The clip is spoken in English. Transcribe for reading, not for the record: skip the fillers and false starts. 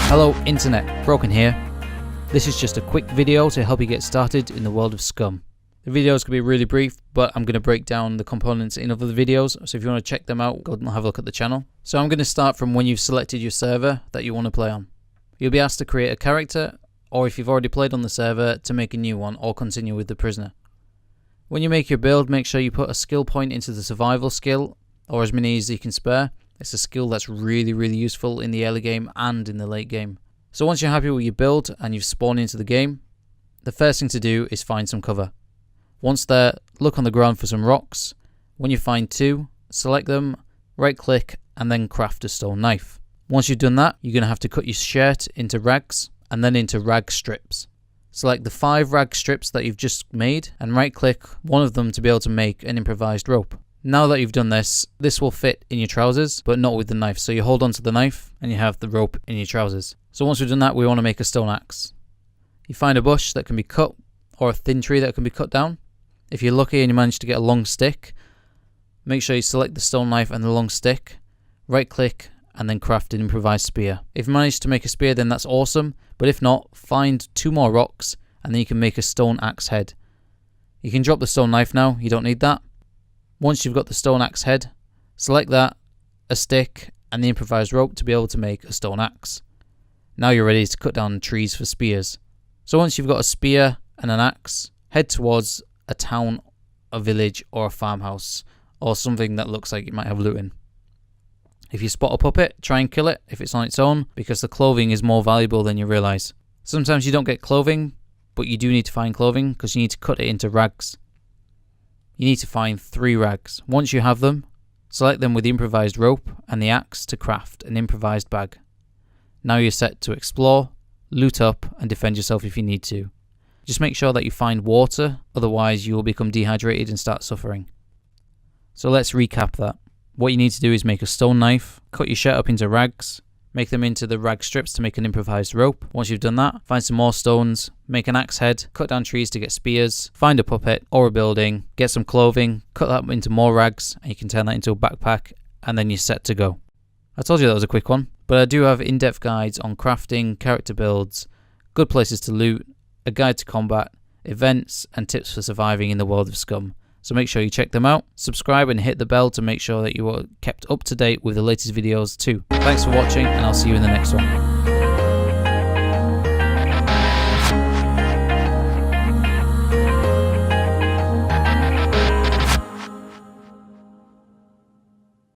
Hello Internet, Broken here. This is just a quick video to help you get started in the world of SCUM. The video is going to be really brief, but I'm going to break down the components in other videos, so if you want to check them out, go and have a look at the channel. So I'm going to start from when you've selected your server that you want to play on. You'll be asked to create a character, or if you've already played on the server, to make a new one or continue with the prisoner. When you make your build, make sure you put a skill point into the survival skill, or as many as you can spare. It's a skill that's really useful in the early game and in the late game. So once you're happy with your build and you've spawned into the game, the first thing to do is find some cover. Once there, look on the ground for some rocks. When you find two, select them, right click and then craft a stone knife. Once you've done that, you're going to have to cut your shirt into rags and then into rag strips. Select the 5 rag strips that you've just made and right click one of them to be able to make an improvised rope. Now that you've done this, this will fit in your trousers, but not with the knife. So you hold onto the knife and you have the rope in your trousers. So once we've done that, we want to make a stone axe. You find a bush that can be cut or a thin tree that can be cut down. If you're lucky and you manage to get a long stick, make sure you select the stone knife and the long stick, right click and then craft an improvised spear. If you manage to make a spear, then that's awesome. But if not, find 2 more rocks and then you can make a stone axe head. You can drop the stone knife now, you don't need that. Once you've got the stone axe head, select that, a stick, and the improvised rope to be able to make a stone axe. Now you're ready to cut down trees for spears. So once you've got a spear and an axe, head towards a town, a village, or a farmhouse, or something that looks like it might have loot in. If you spot a puppet, try and kill it if it's on its own, because the clothing is more valuable than you realise. Sometimes you don't get clothing, but you do need to find clothing because you need to cut it into rags. You need to find 3 rags. Once you have them, select them with the improvised rope and the axe to craft an improvised bag. Now you're set to explore, loot up and defend yourself if you need to. Just make sure that you find water, otherwise you will become dehydrated and start suffering. So let's recap that. What you need to do is make a stone knife, cut your shirt up into rags, make them into the rag strips to make an improvised rope. Once you've done that, find some more stones, make an axe head, cut down trees to get spears, find a puppet or a building, get some clothing, cut that into more rags, and you can turn that into a backpack, and then you're set to go. I told you that was a quick one, but I do have in-depth guides on crafting, character builds, good places to loot, a guide to combat, events, and tips for surviving in the world of SCUM. So make sure you check them out, subscribe and hit the bell to make sure that you are kept up to date with the latest videos too. Thanks for watching and I'll see you in the next one.